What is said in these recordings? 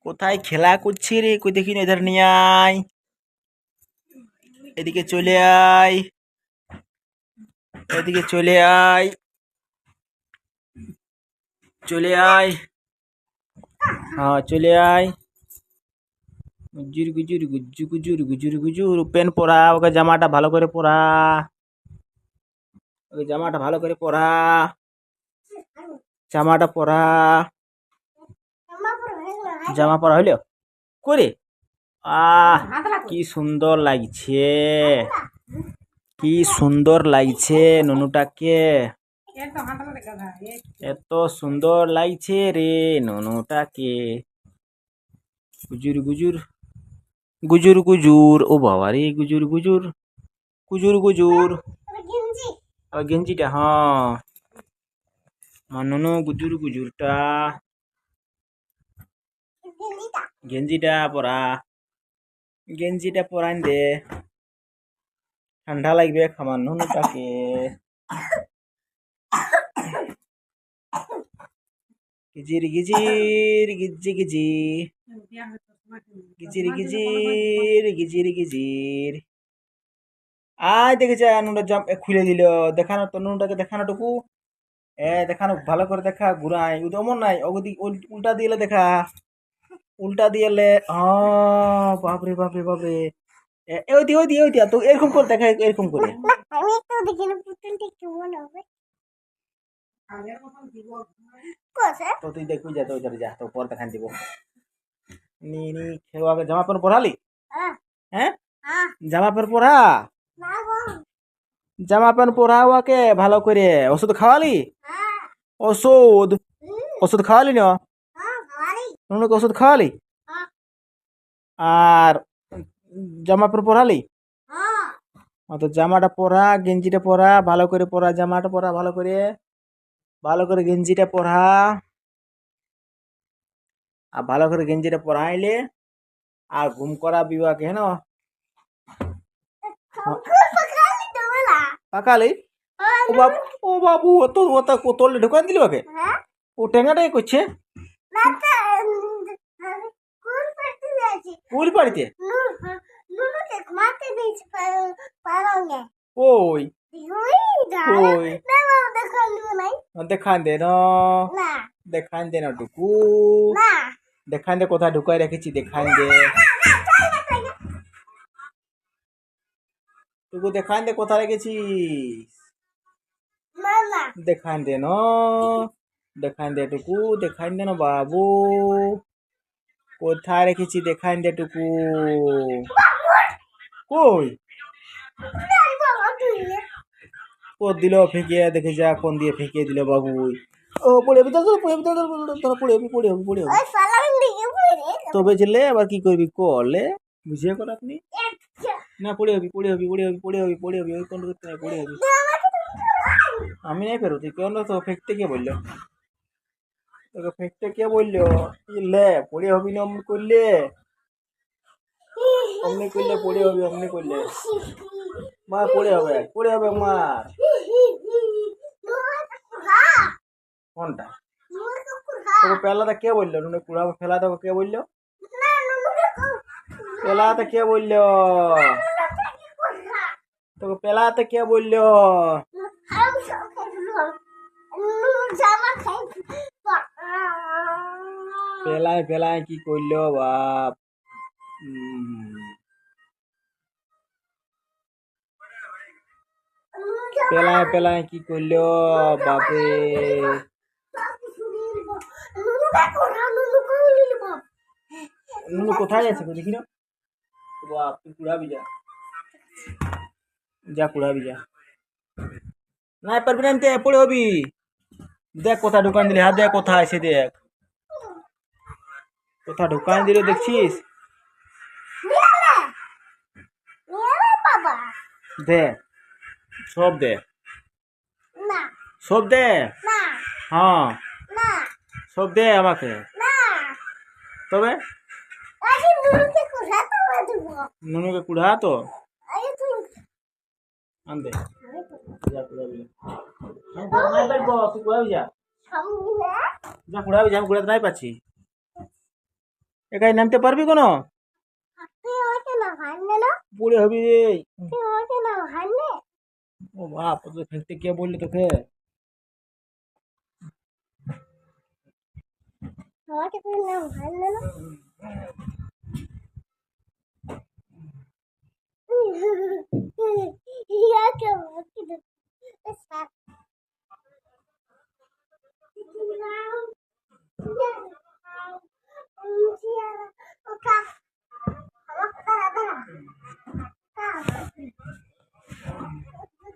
কোথায় খেলা করছি রে? কই দেখি না, এধার নিয়ে আয়, এদিকে চলে আয়, এদিকে চলে আয়, চলে আয়, হ্যাঁ চলে আয়। গুজুর গুজুর গুজু গুজুর গুজুর গুজুর। পেন পরা, ওকে জামাটা ভালো করে পরা, ওকে জামাটা ভালো করে পরা, জামাটা পরা, জামা পরা হইলো করে। আহ কি সুন্দর লাগছে, কি সুন্দর লাগছে নুনুটাকে, এত সুন্দর লাগছে রে নুনুটাকে। গুজুর গুজুর গুজুর গুজুর, ও বাবা রে, গুজুর গুজুর গুজুর গুজুর। আর গেঞ্জিটা, হ্যাঁ আমার নুনু গুজুর গুজুরটা, গেঞ্জিটা পরা, গেঞ্জিটা পরান দে, ঠান্ডা লাগবে আমার নুনুটাকে। গিজির গিজির গিজি গিজি, গিজির গিজির গিজির গিজির। আয় দেখেছে নুনটা জাম খুলে দিল। দেখানো তো নুনটাকে, দেখানো টুকু, দেখানো ভালো করে দেখা, ঘুরাই অমন নাই, ওদিক উল্টা দিলে দেখা, উল্টা দিলে। বাপরে বাপরে বাপরে, ওই দিয়ে ওই দিয়ে ওই দিয়া তো এরকম করে দেখা, এরকম করে। আমি একটু দেখি না পুতুলটা কেমন হবে। কোথায়? তো তুই দেখবি, যা তো যা, তো পর দেখান দিব। নি নি খেওয়াকে জামা প্যান্ট পরালি? হ্যাঁ জামা প্যান্ট পরা, জামা প্যান্ট পরা ওকে ভালো করে। ওষুধ খাওয়ালি? ওষুধ, ওষুধ খাওয়ালি না? নুনুকে ওষুধ খাওয়ালি? আর জামা প্যান্ট পরালি? তো জামাটা পরা, গেঞ্জিটা পরা, ভালো করে পরা, জামাটা পরা ভালো করে, ভালো করে গেঞ্জিটা পরা, আর ভালো করে গেঞ্জিটা পরাইলে আর ঘুম করা বিবাকে হেন পাকালি। ও বাবু, ও বাবু, অত ওটা কোতলে ঢুকান দিলি ওকে? ও টেঙ্গাটাই করছে কুল পাড়িতে। ওই ওই দেখান দে না, দেখান দে না টুকু, দেখান দে কোথায় ঢুকাই রেখেছি, দেখান দে টুকু, দেখান দে কোথায় রেখেছিস, দেখান দে না, দেখান দে টুকু, দেখান দে না বাবু, কোথায় রেখেছি দেখান দে টুকু। কই ও দিল ফেঁকে, দেখে যা কোন দিয়ে ফেঁকে দিল বাবু। ও পড়ে যাবি, পড়ে যাবি, পড়ে যাবি, পড়ে যাবি, পড়ে যাবি। তবে চলে আবার কি করবি, করলে বুঝিয়ে কর আপনি না, পড়ে যাবি, পড়ে যাবি, পড়ে যাবি, পড়ে যাবি, পড়ে যাবি, ওই কোন করতে নাই, পড়ে যাবি। আমি নাই পেরো, তুই কেন তো ফেঁকতে কে বললো, তোকে ফেঁকতে কে বললো? লে পড়ে হবি না অমনি করলে, অমনি করলে পড়ে হবি, অমনি করলে মার পড়ে হবে, পড়ে হবে মার। কোনটা তোকে পেলাতে কে বললো? নুনে কুড়াবো ফেলা, তোকে কে বললো? পেলাতে কে বললো? তোকে পেলাতে কে বললো? পেলায় পেলায় কি করলো বাপ? পেলায় পেলায় কি করলো বাপে? নুনু কোথায় আছে দেখি না, বাপ তুই কুড়াবি, যা যা কুড়াবি যা, না পারবি না আনতে, পড়ে হবি। দেখ কোথায় ঢুকান দিলি, হাত দেখ কোথায়, সে দেখ কোথায় ঢুকান দিল, দেখছিস? দে সব দে, সব দে, হ্যাঁ সব দে আমাকে। তবে নুনুকে কুড়া তো আনবে, যা কুড়াবি, তুই কুড়াবি যা, যা কুড়াবি যা, আমি কুড়াতে নাই পাচ্ছি। একাই নামতে পারবি কোনো? তুই আমাকে না হারলে না, পড়ে হবি রে। তুই আমাকে না হারলে, ও বাপ, তোকে ফেলতে কে বললি তোকে? আমাকে তুই না হারলে না। ইয়াকে বলছি তো। স্যার ওকা আমার তারা তারা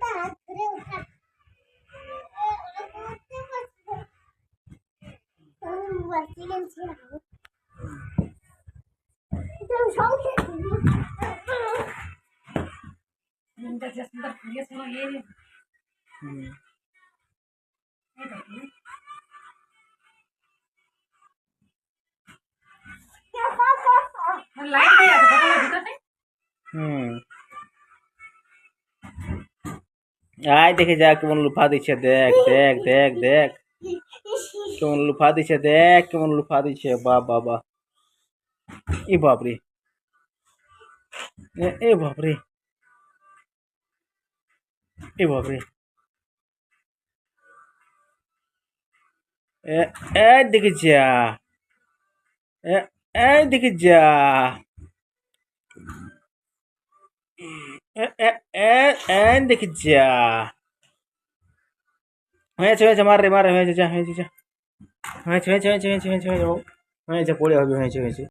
তারা ঘুরে ওঠা বসে গেছি সংখ্যা হুম। হুম। আয় দেখে যা কেমন লুফা দিচ্ছে, দেখ দেখ দেখ দেখ কেমন লুফা দিচ্ছে, দেখ কেমন লুফা দিচ্ছে, বাহ বাহ বাহ। এ বাপরে, এ বাপরে, এ বাপরে। এ এই দেখে যা, এই দেখে যা, এই দেখে যা। হয়েছে হয়েছে, মার রে মার রে, হয়েছে যা, হয়েছে যা, হয়েছে হয়েছে হয়েছে হয়েছে হয়েছে হয়েছে, পড়ে হবে, হয়েছে হয়েছে।